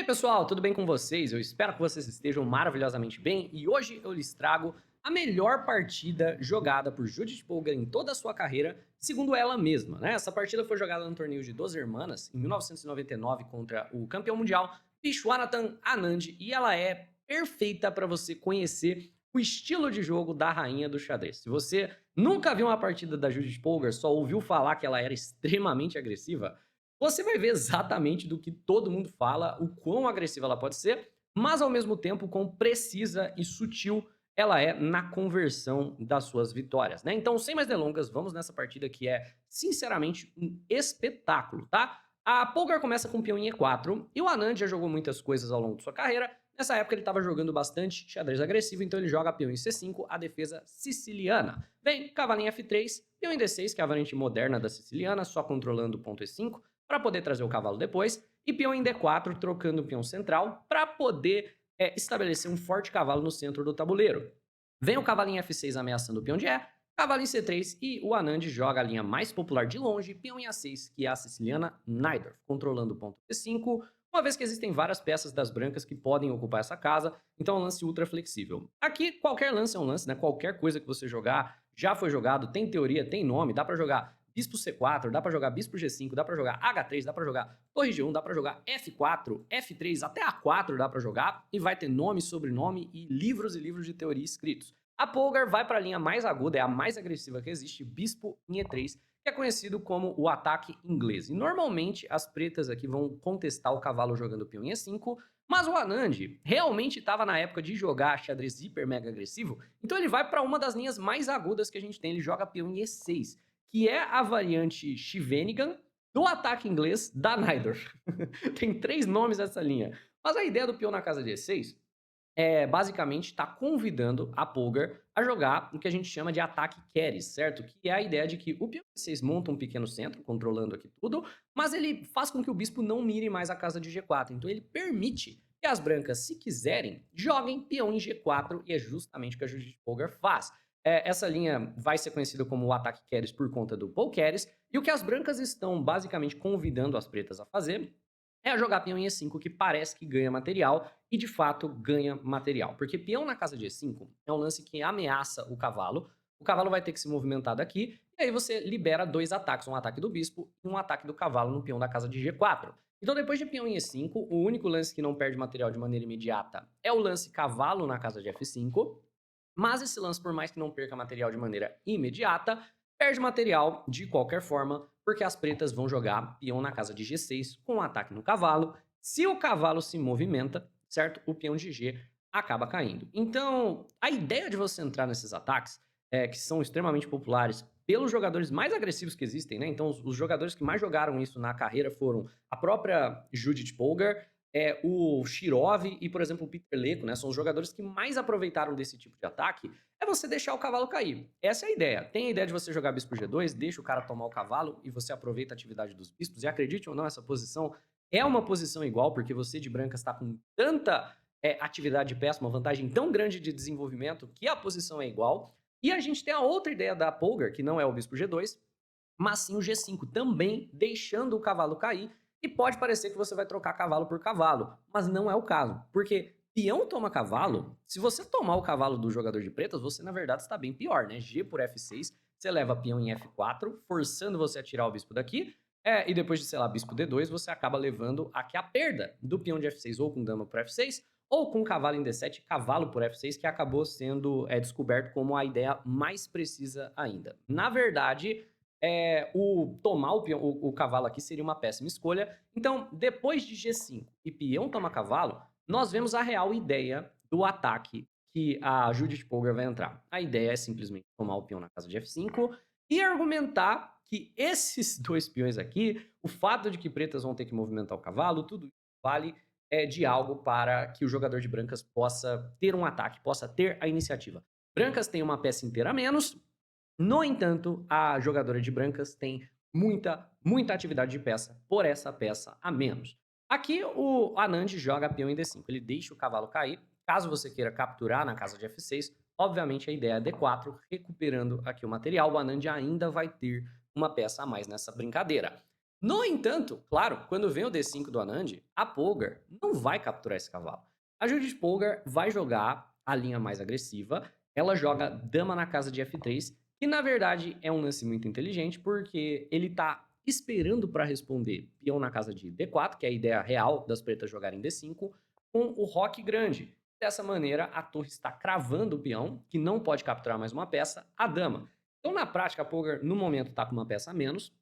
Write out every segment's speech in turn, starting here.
Pessoal, tudo bem com vocês? Eu espero que vocês estejam maravilhosamente bem e hoje eu lhes trago a melhor partida jogada por Judith Polgar em toda a sua carreira, segundo ela mesma, né? Essa partida foi jogada no torneio de Duas Hermanas em 1999 contra o campeão mundial Vishwanathan Anand e ela é perfeita para você conhecer o estilo de jogo da rainha do xadrez. Se você nunca viu uma partida da Judith Polgar, só ouviu falar que ela era extremamente agressiva, você vai ver exatamente do que todo mundo fala, o quão agressiva ela pode ser, mas ao mesmo tempo quão precisa e sutil ela é na conversão das suas vitórias, né? Então, sem mais delongas, vamos nessa partida que é, sinceramente, um espetáculo, tá? A Polgar começa com o peão em E4, e o Anand já jogou muitas coisas ao longo de sua carreira. Nessa época ele estava jogando bastante xadrez agressivo, então ele joga peão em C5, a defesa siciliana. Vem cavalinho F3, peão em D6, que é a variante moderna da siciliana, só controlando o ponto E5, para poder trazer o cavalo depois, e peão em D4, trocando o peão central, para poder estabelecer um forte cavalo no centro do tabuleiro. Vem o cavalinho F6 ameaçando o peão de E, cavalo em C3 e o Anand joga a linha mais popular de longe, peão em A6, que é a siciliana Najdorf, controlando o ponto C5, uma vez que existem várias peças das brancas que podem ocupar essa casa, então é um lance ultra flexível. Aqui, qualquer lance é um lance, né? Qualquer coisa que você jogar já foi jogado, tem teoria, tem nome, dá pra jogar bispo C4, dá pra jogar bispo G5, dá pra jogar H3, dá pra jogar torre G1, dá pra jogar F4, F3, até A4 dá pra jogar, e vai ter nome, sobrenome e livros de teoria escritos. A Polgar vai para a linha mais aguda, é a mais agressiva que existe, bispo em E3, que é conhecido como o ataque inglês. E normalmente as pretas aqui vão contestar o cavalo jogando peão em E5, mas o Anand realmente estava na época de jogar xadrez hiper mega agressivo, então ele vai para uma das linhas mais agudas que a gente tem, ele joga peão em E6, que é a variante Scheveningen do ataque inglês da Najdorf. Tem 3 nomes essa linha. Mas a ideia do peão na casa de E6 basicamente está convidando a Polgar a jogar o que a gente chama de ataque carry, certo? Que é a ideia de que o peão E6 monta um pequeno centro, controlando aqui tudo, mas ele faz com que o bispo não mire mais a casa de G4. Então ele permite que as brancas, se quiserem, joguem peão em G4, e é justamente o que a Judith Polgar faz. Essa linha vai ser conhecida como o ataque carries por conta do Paul Carries, e o que as brancas estão basicamente convidando as pretas a fazer é jogar peão em E5, que parece que ganha material, e de fato ganha material. Porque peão na casa de E5 é um lance que ameaça o cavalo vai ter que se movimentar daqui, e aí você libera 2 ataques, um ataque do bispo e um ataque do cavalo no peão da casa de G4. Então depois de peão em E5, o único lance que não perde material de maneira imediata é o lance cavalo na casa de F5, mas esse lance, por mais que não perca material de maneira imediata, perde material de qualquer forma, porque as pretas vão jogar peão na casa de G6 com um ataque no cavalo. Se o cavalo se movimenta, certo? O peão de G acaba caindo. Então, a ideia de você entrar nesses ataques, que são extremamente populares pelos jogadores mais agressivos que existem, né? Então, os jogadores que mais jogaram isso na carreira foram a própria Judith Polgar, o Shirov e, por exemplo, o Peter Leko, né? São os jogadores que mais aproveitaram desse tipo de ataque, é você deixar o cavalo cair. Essa é a ideia. Tem a ideia de você jogar bispo G2, deixa o cara tomar o cavalo e você aproveita a atividade dos bispos. E acredite ou não, essa posição é uma posição igual, porque você de branca está com tanta atividade de peça, uma vantagem tão grande de desenvolvimento, que a posição é igual. E a gente tem a outra ideia da Polgar, que não é o bispo G2, mas sim o G5, também deixando o cavalo cair. E pode parecer que você vai trocar cavalo por cavalo, mas não é o caso, porque peão toma cavalo, se você tomar o cavalo do jogador de pretas, você na verdade está bem pior, né? G por F6, você leva peão em F4, forçando você a tirar o bispo daqui, e depois de, sei lá, bispo D2, você acaba levando aqui a perda do peão de F6 ou com dama por F6, ou com cavalo em D7, cavalo por F6, que acabou sendo descoberto como a ideia mais precisa ainda. Na verdade, o tomar o cavalo aqui seria uma péssima escolha. Então, depois de G5 e peão toma cavalo, nós vemos a real ideia do ataque que a Judith Polgar vai entrar. A ideia é simplesmente tomar o peão na casa de F5 e argumentar que esses 2 peões aqui, o fato de que pretas vão ter que movimentar o cavalo, tudo isso vale de algo para que o jogador de brancas possa ter um ataque, possa ter a iniciativa. Brancas têm uma peça inteira a menos, no entanto, a jogadora de brancas tem muita atividade de peça por essa peça a menos. Aqui o Anand joga peão em D5, ele deixa o cavalo cair, caso você queira capturar na casa de F6, obviamente a ideia é D4, recuperando aqui o material, o Anand ainda vai ter uma peça a mais nessa brincadeira. No entanto, claro, quando vem o D5 do Anand, a Polgar não vai capturar esse cavalo. A Judith Polgar vai jogar a linha mais agressiva, ela joga dama na casa de F3, que na verdade é um lance muito inteligente, porque ele tá esperando para responder peão na casa de D4, que é a ideia real das pretas jogarem D5, com o roque grande. Dessa maneira, a torre está cravando o peão, que não pode capturar mais uma peça, a dama. Então, na prática, a Polgar, no momento, está com uma peça a menos,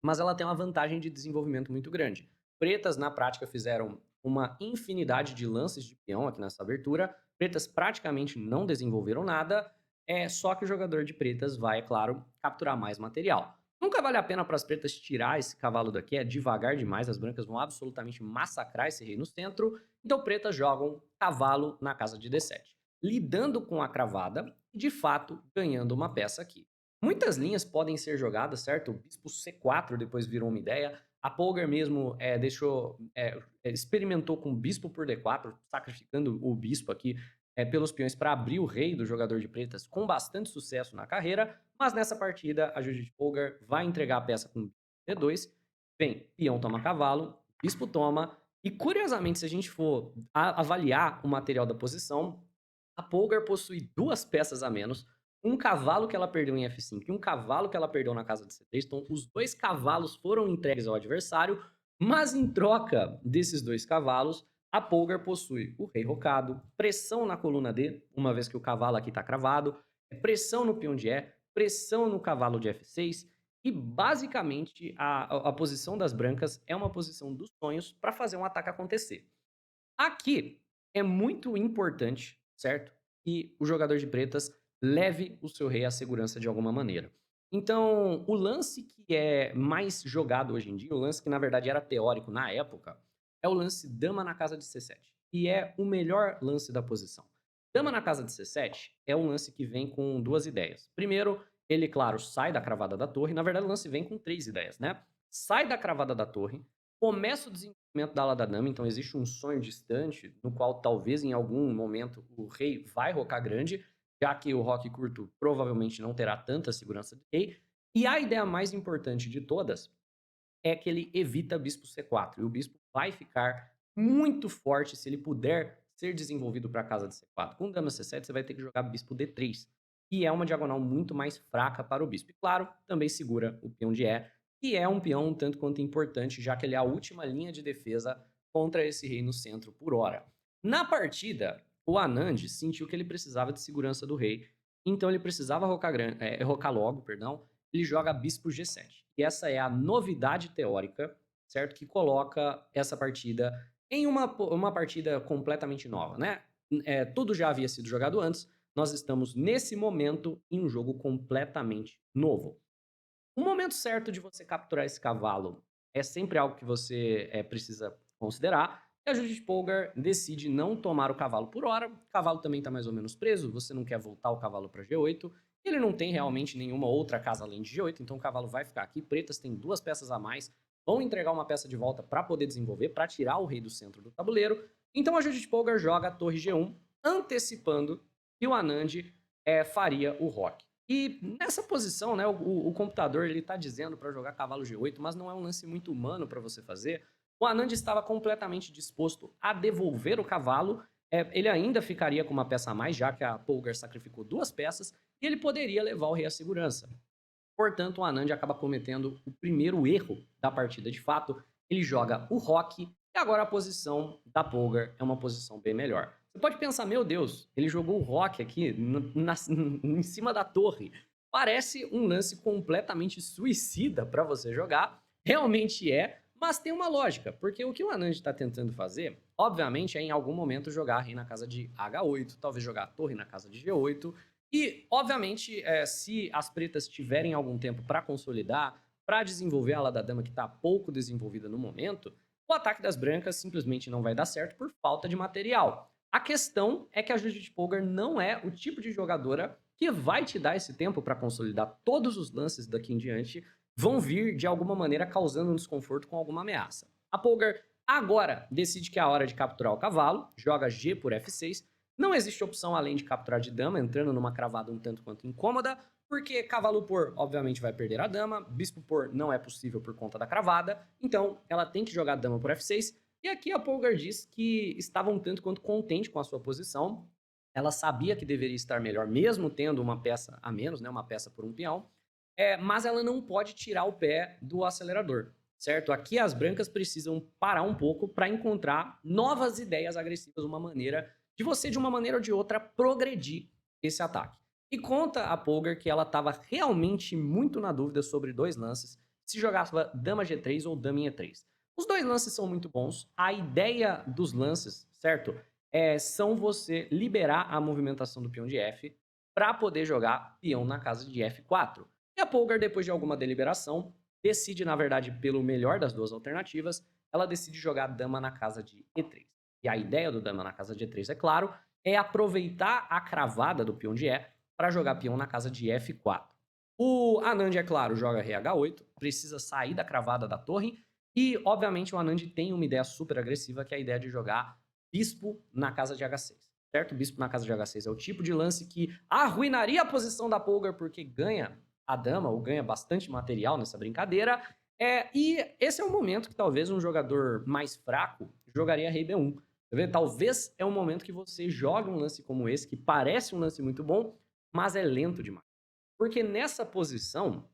mas ela tem uma vantagem de desenvolvimento muito grande. Pretas, na prática, fizeram uma infinidade de lances de peão aqui nessa abertura. Pretas praticamente não desenvolveram nada, só que o jogador de pretas vai, é claro, capturar mais material. Nunca vale a pena para as pretas tirar esse cavalo daqui, é devagar demais, as brancas vão absolutamente massacrar esse rei no centro, então pretas jogam cavalo na casa de D7, lidando com a cravada e, de fato, ganhando uma peça aqui. Muitas linhas podem ser jogadas, certo? O bispo C4 depois virou uma ideia. A Polgar mesmo experimentou com bispo por D4, sacrificando o bispo aqui pelos peões para abrir o rei do jogador de pretas com bastante sucesso na carreira, mas nessa partida a Judith Polgar vai entregar a peça com D2, vem, peão toma cavalo, bispo toma, e curiosamente, se a gente for avaliar o material da posição, a Polgar possui duas peças a menos, um cavalo que ela perdeu em F5 e um cavalo que ela perdeu na casa de C3. Então, os dois cavalos foram entregues ao adversário, mas em troca desses dois cavalos, a Polgar possui o rei rocado, pressão na coluna D, uma vez que o cavalo aqui está cravado, pressão no peão de E, pressão no cavalo de F6, e basicamente a posição das brancas é uma posição dos sonhos para fazer um ataque acontecer. Aqui é muito importante, certo? Que o jogador de pretas leve o seu rei à segurança de alguma maneira. Então, o lance que é mais jogado hoje em dia, o lance que na verdade era teórico na época, é o lance dama na casa de C7, e é o melhor lance da posição. Dama na casa de C7 é um lance que vem com duas ideias. Primeiro, ele, claro, sai da cravada da torre. Na verdade, o lance vem com três ideias, né? Sai da cravada da torre, começa o desenvolvimento da ala da dama, então existe um sonho distante, no qual talvez em algum momento o rei vai rocar grande, já que o roque curto provavelmente não terá tanta segurança de rei. E a ideia mais importante de todas é que ele evita bispo C4, e o bispo vai ficar muito forte se ele puder ser desenvolvido para a casa de C4. Com dama C7 você vai ter que jogar bispo D3, que é uma diagonal muito mais fraca para o bispo. E claro, também segura o peão de E, que é um peão um tanto quanto importante, já que ele é a última linha de defesa contra esse rei no centro por hora. Na partida, o Anand sentiu que ele precisava de segurança do rei, então ele precisava rocar logo, perdão. Ele joga bispo G7. E essa é a novidade teórica, certo? Que coloca essa partida em uma partida completamente nova, né? Tudo já havia sido jogado antes, nós estamos nesse momento em um jogo completamente novo. O momento certo de você capturar esse cavalo é sempre algo que você precisa considerar. E a Judith Polgar decide não tomar o cavalo por hora. O cavalo também está mais ou menos preso. Você não quer voltar o cavalo para G8. Ele não tem realmente nenhuma outra casa além de G8. Então o cavalo vai ficar aqui. Pretas têm duas peças a mais. Vão entregar uma peça de volta para poder desenvolver, para tirar o rei do centro do tabuleiro. Então a Judith Polgar joga a torre G1, antecipando que o Anand faria o roque. E nessa posição, né, o computador ele está dizendo para jogar cavalo G8, mas não é um lance muito humano para você fazer. O Anand estava completamente disposto a devolver o cavalo. Ele ainda ficaria com uma peça a mais, já que a Polgar sacrificou duas peças, e ele poderia levar o rei à segurança. Portanto, o Anand acaba cometendo o primeiro erro da partida de fato. Ele joga o roque, e agora a posição da Polgar é uma posição bem melhor. Você pode pensar, meu Deus, ele jogou o roque aqui em cima da torre. Parece um lance completamente suicida para você jogar. Realmente é, mas tem uma lógica, porque o que o Anand está tentando fazer, obviamente, é em algum momento jogar rei na casa de H8, talvez jogar a torre na casa de G8. E, obviamente, se as pretas tiverem algum tempo para consolidar, para desenvolver a ala da dama que está pouco desenvolvida no momento, o ataque das brancas simplesmente não vai dar certo por falta de material. A questão é que a Judith Polgar não é o tipo de jogadora que vai te dar esse tempo para consolidar. Todos os lances daqui em diante vão vir de alguma maneira causando um desconforto com alguma ameaça. A Polgar agora decide que é a hora de capturar o cavalo, joga G por F6. Não existe opção além de capturar de dama, entrando numa cravada um tanto quanto incômoda, porque cavalo por, obviamente, vai perder a dama, bispo por não é possível por conta da cravada, então ela tem que jogar a dama por F6, e aqui a Polgar diz que estava um tanto quanto contente com a sua posição, ela sabia que deveria estar melhor, mesmo tendo uma peça a menos, né, uma peça por um peão, mas ela não pode tirar o pé do acelerador, certo? Aqui as brancas precisam parar um pouco para encontrar novas ideias agressivas, uma maneira de você, de uma maneira ou de outra, progredir esse ataque. E conta a Polgar que ela estava realmente muito na dúvida sobre dois lances, se jogava dama G3 ou dama em E3. Os dois lances são muito bons, a ideia dos lances, certo? São você liberar a movimentação do peão de F para poder jogar peão na casa de F4. E a Polgar, depois de alguma deliberação, decide, na verdade, pelo melhor das duas alternativas, ela decide jogar dama na casa de E3. E a ideia do dama na casa de E3, é claro, é aproveitar a cravada do peão de E para jogar peão na casa de F4. O Anand, é claro, joga rei H8, precisa sair da cravada da torre, e, obviamente, o Anand tem uma ideia super agressiva, que é a ideia de jogar bispo na casa de H6. Certo? Bispo na casa de H6 é o tipo de lance que arruinaria a posição da Polgar, porque ganha a dama, ou ganha bastante material nessa brincadeira. E esse é o momento que talvez um jogador mais fraco jogaria rei B1. Tá vendo? Talvez é um momento que você joga um lance como esse, que parece um lance muito bom, mas é lento demais. Porque nessa posição,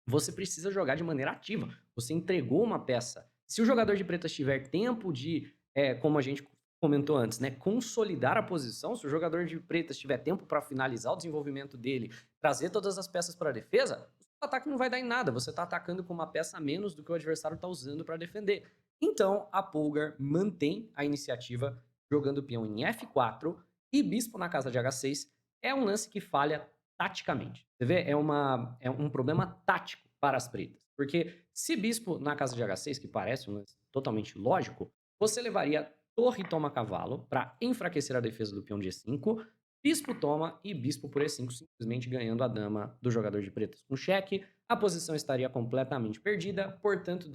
você precisa jogar de maneira ativa. Você entregou uma peça. Se o jogador de pretas tiver tempo de, como a gente comentou antes, né, consolidar a posição, se o jogador de pretas tiver tempo para finalizar o desenvolvimento dele, trazer todas as peças para a defesa, o ataque não vai dar em nada. Você está atacando com uma peça a menos do que o adversário está usando para defender. Então, a Polgar mantém a iniciativa jogando peão em F4 e bispo na casa de H6. É um lance que falha taticamente. Você vê? É um problema tático para as pretas. Porque se bispo na casa de H6, que parece um lance totalmente lógico, você levaria torre toma cavalo para enfraquecer a defesa do peão de E5, bispo toma e bispo por E5, simplesmente ganhando a dama do jogador de pretas com cheque. A posição estaria completamente perdida, portanto,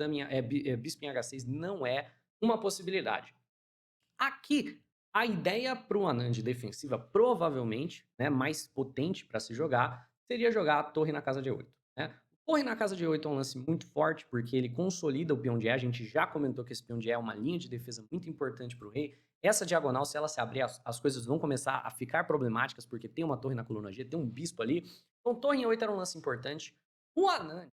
bispo em H6 não é uma possibilidade. Aqui, a ideia para o Anand defensiva, provavelmente, né, mais potente para se jogar, seria jogar a torre na casa de E8. Né? Torre na casa de E8 é um lance muito forte, porque ele consolida o peão de E. A gente já comentou que esse peão de E é uma linha de defesa muito importante para o rei. Essa diagonal, se ela se abrir, as coisas vão começar a ficar problemáticas, porque tem uma torre na coluna G, tem um bispo ali. Então, torre em E8 era um lance importante. O Anand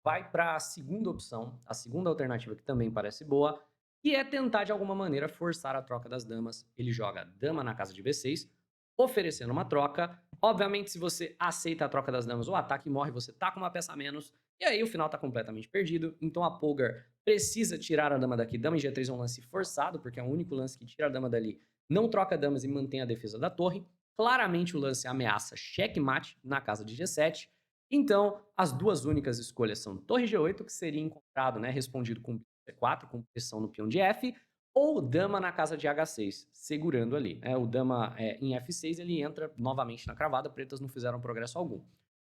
vai para a segunda opção, a segunda alternativa que também parece boa, que é tentar de alguma maneira forçar a troca das damas. Ele joga dama na casa de B6, oferecendo uma troca. Obviamente, se você aceita a troca das damas, o ataque morre, você tá com uma peça a menos, e aí o final tá completamente perdido. Então a Polgar precisa tirar a dama daqui. Dama em G3 é um lance forçado, porque é o único lance que tira a dama dali, não troca damas e mantém a defesa da torre. Claramente o lance ameaça checkmate na casa de G7. Então, as duas únicas escolhas são torre G8, que seria encontrado, né, respondido com C4, com pressão no peão de F, ou dama na casa de H6, segurando ali. O dama em F6, ele entra novamente na cravada, pretas não fizeram progresso algum.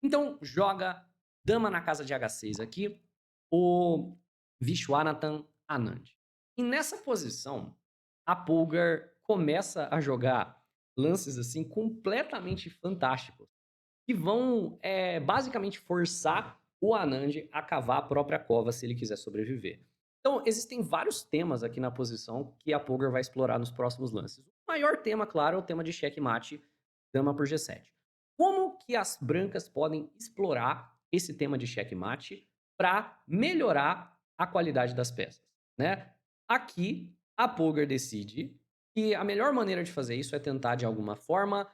Então, joga dama na casa de H6 aqui, o Vishwanathan Anand. E nessa posição, a Polgar começa a jogar lances assim completamente fantásticos, que vão basicamente forçar o Anand a cavar a própria cova se ele quiser sobreviver. Então, existem vários temas aqui na posição que a Polgar vai explorar nos próximos lances. O maior tema, claro, é o tema de checkmate, dama por G7. Como que as brancas podem explorar esse tema de checkmate para melhorar a qualidade das peças, né? Aqui, a Polgar decide que a melhor maneira de fazer isso é tentar, de alguma forma,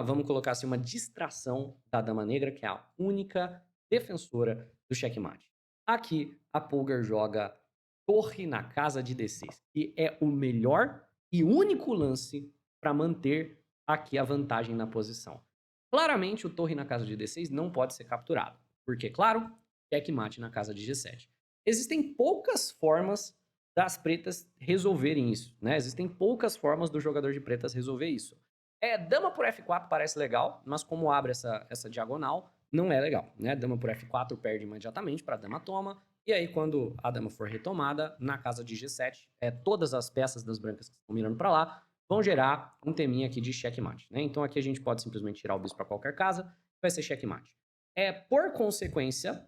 vamos colocar assim, uma distração da dama negra, que é a única defensora do checkmate. Aqui, a Polgar joga torre na casa de D6, que é o melhor e único lance para manter aqui a vantagem na posição. Claramente, o torre na casa de D6 não pode ser capturado, porque, claro, checkmate na casa de G7. Existem poucas formas das pretas resolverem isso, né? Existem poucas formas do jogador de pretas resolver isso. Dama por F4 parece legal, mas como abre essa diagonal, não é legal, né? Dama por F4 perde imediatamente para dama toma, e aí quando a dama for retomada, na casa de G7, todas as peças das brancas que estão mirando para lá vão gerar um teminha aqui de checkmate, né? Então aqui a gente pode simplesmente tirar o bispo para qualquer casa, vai ser checkmate. Por consequência,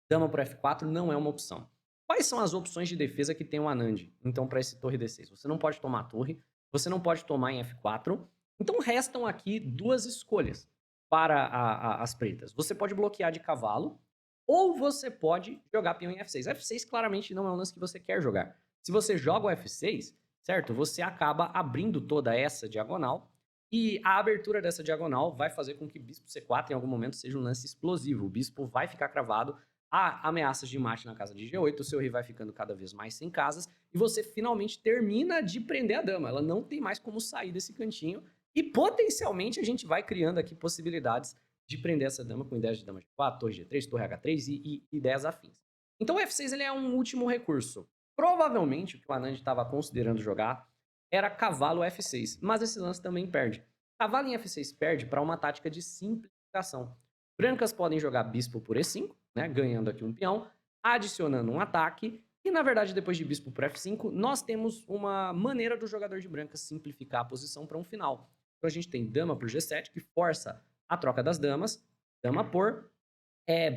dama por F4 não é uma opção. Quais são as opções de defesa que tem o Anand, então, para esse torre D6? Você não pode tomar a torre, você não pode tomar em F4, então restam aqui duas escolhas para as pretas. Você pode bloquear de cavalo, ou você pode jogar peão em F6. F6 claramente não é um lance que você quer jogar. Se você joga o F6, certo? Você acaba abrindo toda essa diagonal, e a abertura dessa diagonal vai fazer com que bispo C4 em algum momento seja um lance explosivo. O bispo vai ficar cravado, há ameaças de mate na casa de G8, o seu rei vai ficando cada vez mais sem casas, e você finalmente termina de prender a dama. Ela não tem mais como sair desse cantinho, e potencialmente a gente vai criando aqui possibilidades de prender essa dama com ideias de dama G4, torre G3, torre H3 e ideias afins. Então o F6 ele é um último recurso. Provavelmente o que o Anand estava considerando jogar era cavalo F6, mas esse lance também perde. Cavalo em F6 perde para uma tática de simplificação. Brancas podem jogar bispo por E5, né, ganhando aqui um peão, adicionando um ataque, e na verdade depois de bispo por F5, nós temos uma maneira do jogador de brancas simplificar a posição para um final. Então a gente tem dama por G7, que força a troca das damas, dama por,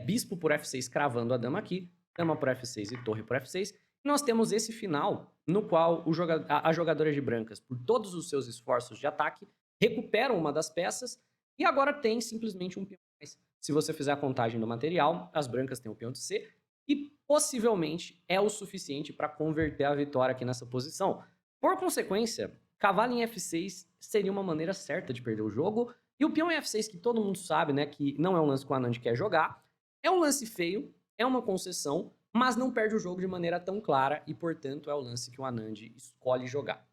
bispo por F6 cravando a dama aqui, dama por F6 e torre por F6, nós temos esse final no qual a jogadora de brancas, por todos os seus esforços de ataque, recuperam uma das peças e agora tem simplesmente um peão a mais. Se você fizer a contagem do material, as brancas têm o peão de C e possivelmente é o suficiente para converter a vitória aqui nessa posição. Por consequência, cavalo em F6 seria uma maneira certa de perder o jogo, e o peão em F6, que todo mundo sabe, né, que não é um lance que o Anand quer jogar, é um lance feio, é uma concessão, mas não perde o jogo de maneira tão clara e, portanto, é o lance que o Anand escolhe jogar.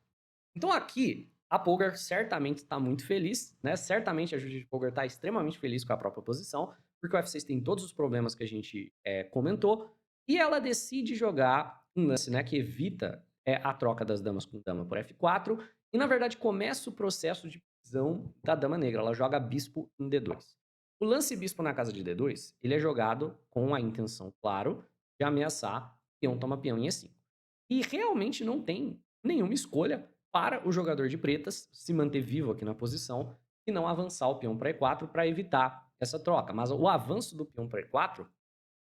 Então aqui, a Polgar certamente está muito feliz, né? Certamente a Judith Polgar está extremamente feliz com a própria posição, porque o F6 tem todos os problemas que a gente comentou, e ela decide jogar um lance, né, que evita a troca das damas com dama por F4, e na verdade começa o processo de prisão da dama negra. Ela joga bispo em D2. O lance bispo na casa de D2, ele é jogado com a intenção, claro, de ameaçar peão toma peão em E5. E realmente não tem nenhuma escolha para o jogador de pretas se manter vivo aqui na posição e não avançar o peão para E4 para evitar essa troca. Mas o avanço do peão para E4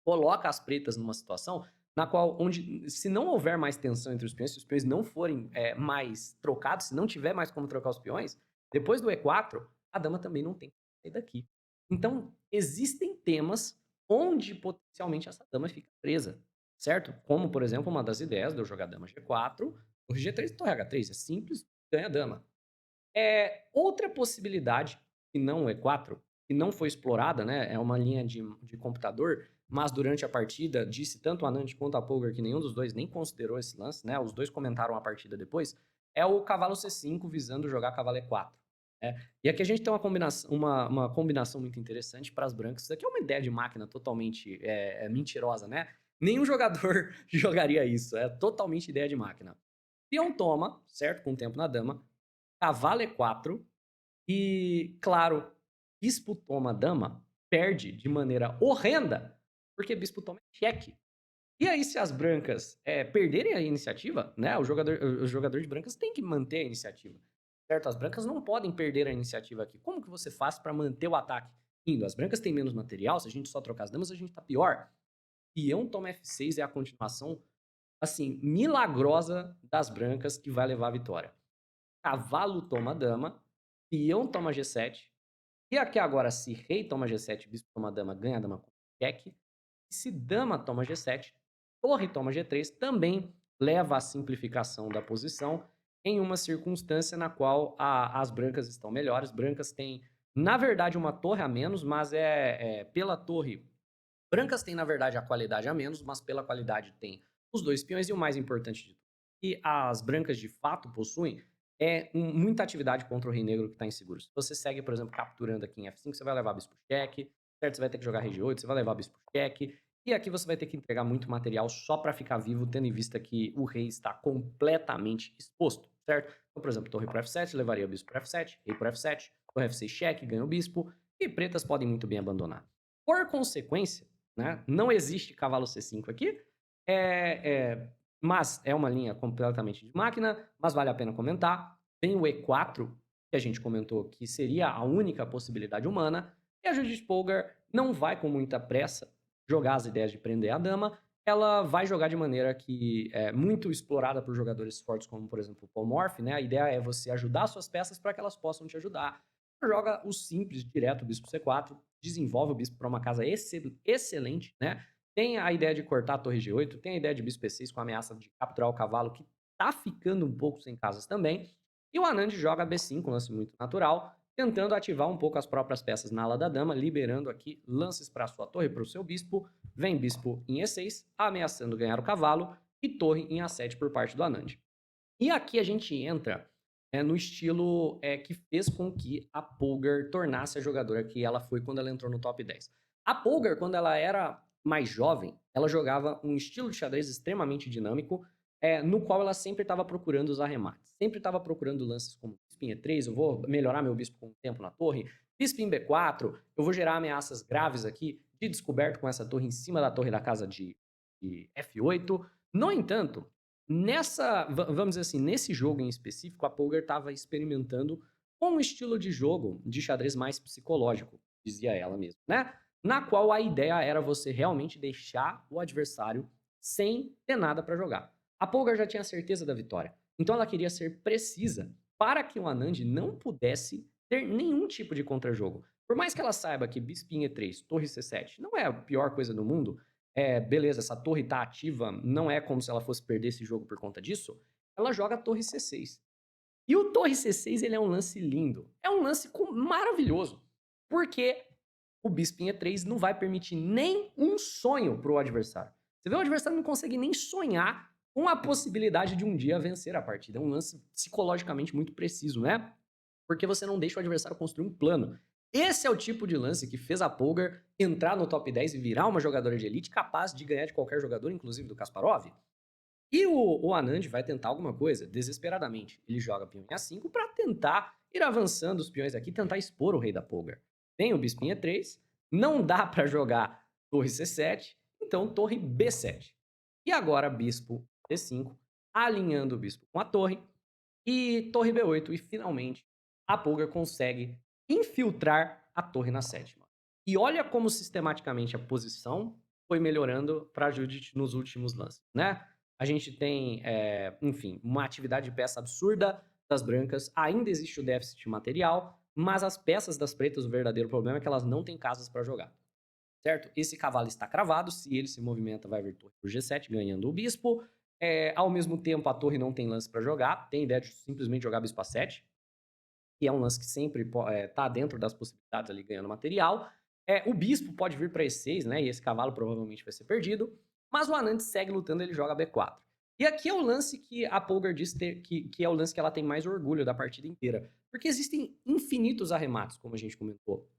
coloca as pretas numa situação na qual, onde, se não houver mais tensão entre os peões, se os peões não forem mais trocados, se não tiver mais como trocar os peões, depois do E4, a dama também não tem que sair daqui. Então, existem temas onde potencialmente essa dama fica presa, certo? Como, por exemplo, uma das ideias de eu jogar dama G4, torre G3 e torre H3. É simples, ganha dama. Outra possibilidade, que não o E4, que não foi explorada, né? É uma linha de computador, mas durante a partida, disse tanto o Anand quanto a Polgar que nenhum dos dois nem considerou esse lance, né? Os dois comentaram a partida depois. É o cavalo C5 visando jogar cavalo E4. E aqui a gente tem uma combinação muito interessante para as brancas. Isso aqui é uma ideia de máquina totalmente mentirosa, né? Nenhum jogador jogaria isso. É totalmente ideia de máquina. Peão toma, certo? Com o tempo na dama. Cavalo E4. E, claro, bispo toma dama perde de maneira horrenda, porque bispo toma é cheque. E aí, se as brancas perderem a iniciativa, né? O jogador de brancas tem que manter a iniciativa. Certo? As brancas não podem perder a iniciativa aqui. Como que você faz para manter o ataque indo? As brancas têm menos material, se a gente só trocar as damas, a gente tá pior. Peão toma F6 é a continuação, assim, milagrosa das brancas que vai levar a vitória. Cavalo toma dama, peão toma G7, e aqui agora, se rei toma G7, bispo toma dama, ganha a dama com cheque. E se dama toma G7, torre toma G3, também leva à simplificação da posição em uma circunstância na qual as brancas estão melhores. Brancas têm, na verdade, uma torre a menos, mas pela torre. Brancas têm, na verdade, a qualidade a menos, mas pela qualidade tem os dois peões e o mais importante de tudo. E as brancas de fato possuem muita atividade contra o rei negro que está inseguro. Se você segue, por exemplo, capturando aqui em F5, você vai levar bispo cheque, certo? Você vai ter que jogar rei G8, você vai levar bispo cheque, e aqui você vai ter que entregar muito material só para ficar vivo, tendo em vista que o rei está completamente exposto, certo? Então, por exemplo, torre por F7, levaria o bispo por F7, rei por F7, torre F6 cheque, ganha o bispo, e pretas podem muito bem abandonar. Por consequência, né, não existe cavalo C5 aqui, mas é uma linha completamente de máquina, mas vale a pena comentar. Tem o E4, que a gente comentou que seria a única possibilidade humana. E a Judith Polgar não vai com muita pressa jogar as ideias de prender a dama, ela vai jogar de maneira que é muito explorada por jogadores fortes como, por exemplo, o Paul Morphy, né? A ideia é você ajudar suas peças para que elas possam te ajudar. Joga o simples direto, o bispo C4, desenvolve o bispo para uma casa excelente, né? Tem a ideia de cortar a torre G8, tem a ideia de bispo E6 com a ameaça de capturar o cavalo, que tá ficando um pouco sem casas também. E o Anand joga B5, um lance muito natural, tentando ativar um pouco as próprias peças na ala da dama, liberando aqui lances para sua torre, para o seu bispo. Vem bispo em E6, ameaçando ganhar o cavalo, e torre em A7 por parte do Anand. E aqui a gente entra no estilo que fez com que a Polgar tornasse a jogadora que ela foi quando ela entrou no top 10. A Polgar, quando ela era mais jovem, ela jogava um estilo de xadrez extremamente dinâmico, no qual ela sempre estava procurando os arremates. Sempre estava procurando lances como bispo em E3, eu vou melhorar meu bispo com o tempo na torre, bispo em B4, eu vou gerar ameaças graves aqui de descoberto com essa torre em cima da torre da casa de F8. No entanto, vamos dizer assim, nesse jogo em específico, a Polgar estava experimentando com um estilo de jogo de xadrez mais psicológico, dizia ela mesma, né? Na qual a ideia era você realmente deixar o adversário sem ter nada para jogar. A Polgar já tinha certeza da vitória, então ela queria ser precisa para que o Anand não pudesse ter nenhum tipo de contrajogo. Por mais que ela saiba que bispo em E3, torre C7 não é a pior coisa do mundo, beleza, essa torre tá ativa, não é como se ela fosse perder esse jogo por conta disso, ela joga a torre C6. E o torre C6, ele é um lance lindo. É um lance maravilhoso. Porque o bispo em E3 não vai permitir nem um sonho pro adversário. Você vê, o adversário não consegue nem sonhar com a possibilidade de um dia vencer a partida. É um lance psicologicamente muito preciso, né? Porque você não deixa o adversário construir um plano. Esse é o tipo de lance que fez a Polgar entrar no top 10 e virar uma jogadora de elite capaz de ganhar de qualquer jogador, inclusive do Kasparov. E o Anand vai tentar alguma coisa desesperadamente. Ele joga peão em A5 para tentar ir avançando os peões aqui, tentar expor o rei da Polgar. Tem o bispo em E3, não dá para jogar torre C7, então torre B7. E agora bispo D5, alinhando o bispo com a torre, e torre B8, e finalmente a Polgar consegue infiltrar a torre na sétima. E olha como sistematicamente a posição foi melhorando para a Judith nos últimos lances, né? A gente tem, enfim, uma atividade de peça absurda das brancas, ainda existe o déficit material, mas as peças das pretas, o verdadeiro problema é que elas não têm casas para jogar, certo? Esse cavalo está cravado, se ele se movimenta vai vir torre por G7, ganhando o bispo. Ao mesmo tempo, a torre não tem lance para jogar, tem ideia de simplesmente jogar bispo A7, que é um lance que sempre tá dentro das possibilidades ali, ganhando material. O bispo pode vir para E6, né? E esse cavalo provavelmente vai ser perdido. Mas o Anand segue lutando, ele joga B4. E aqui é o lance que a Polgar diz que é o lance que ela tem mais orgulho da partida inteira. Porque existem infinitos arremates, como a gente comentou.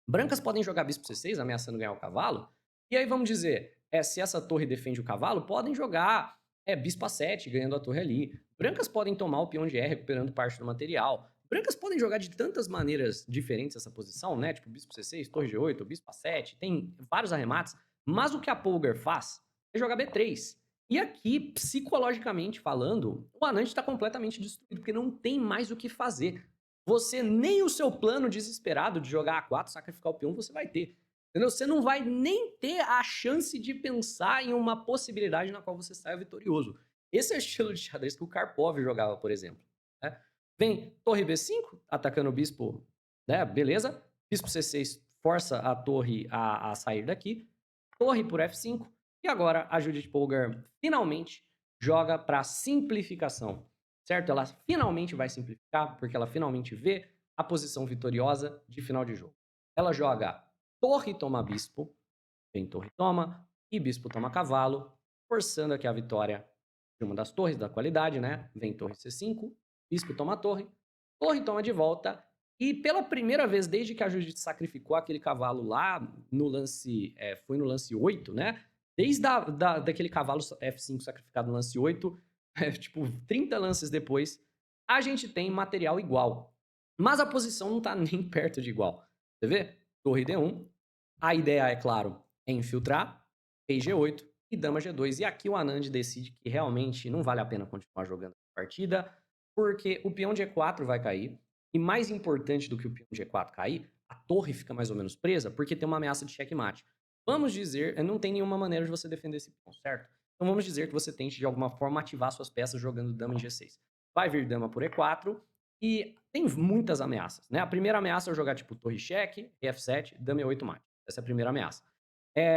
Brancas podem jogar bispo C6, ameaçando ganhar o cavalo. E aí vamos dizer, se essa torre defende o cavalo, podem jogar bispo A7, ganhando a torre ali. Brancas podem tomar o peão de E, recuperando parte do material. Brancas podem jogar de tantas maneiras diferentes essa posição, né? Tipo bispo C6, torre G8, bispo A7, tem vários arremates. Mas o que a Polgar faz é jogar B3. E aqui, psicologicamente falando, o Anand está completamente destruído, porque não tem mais o que fazer. Você nem o seu plano desesperado de jogar A4, sacrificar o peão, você vai ter. Entendeu? Você não vai nem ter a chance de pensar em uma possibilidade na qual você saia vitorioso. Esse é o estilo de xadrez que o Karpov jogava, por exemplo, né? Vem torre B5, atacando o bispo, né? Beleza. Bispo C6 força a torre a sair daqui. Torre por F5. E agora a Judith Polgar finalmente joga para simplificação, certo? Ela finalmente vai simplificar, porque ela finalmente vê a posição vitoriosa de final de jogo. Ela joga torre toma bispo, vem torre toma, e bispo toma cavalo, forçando aqui a vitória de uma das torres da qualidade, né? Vem torre C5, bispo toma torre toma de volta, e pela primeira vez desde que a Judith sacrificou aquele cavalo lá no lance, foi no lance 8, né? Desde daquele cavalo F5 sacrificado no lance 8, tipo 30 lances depois, a gente tem material igual. Mas a posição não tá nem perto de igual. Você vê? Torre D1. A ideia, é claro, é infiltrar, rei G8 e dama G2. E aqui o Anand decide que realmente não vale a pena continuar jogando a partida, porque o peão G4 vai cair. E mais importante do que o peão G4 cair, a torre fica mais ou menos presa porque tem uma ameaça de checkmate. Vamos dizer, não tem nenhuma maneira de você defender esse ponto, certo? Então vamos dizer que você tente de alguma forma ativar suas peças jogando dama em G6. Vai vir dama por E4 e tem muitas ameaças, né? A primeira ameaça é jogar tipo torre cheque, F7, dama E8 mate. Essa é a primeira ameaça.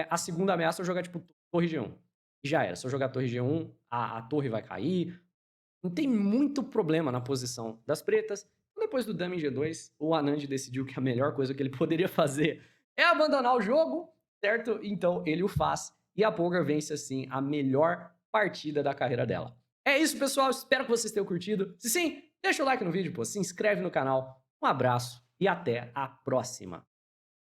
A segunda ameaça é jogar tipo torre G1. E já era, se eu jogar torre G1, a torre vai cair. Não tem muito problema na posição das pretas. Depois do dama em G2, o Anand decidiu que a melhor coisa que ele poderia fazer é abandonar o jogo, certo? Então ele o faz e a Polgar vence assim a melhor partida da carreira dela. É isso, pessoal. Espero que vocês tenham curtido. Se sim, deixa o like no vídeo, pô. Se inscreve no canal. Um abraço e até a próxima.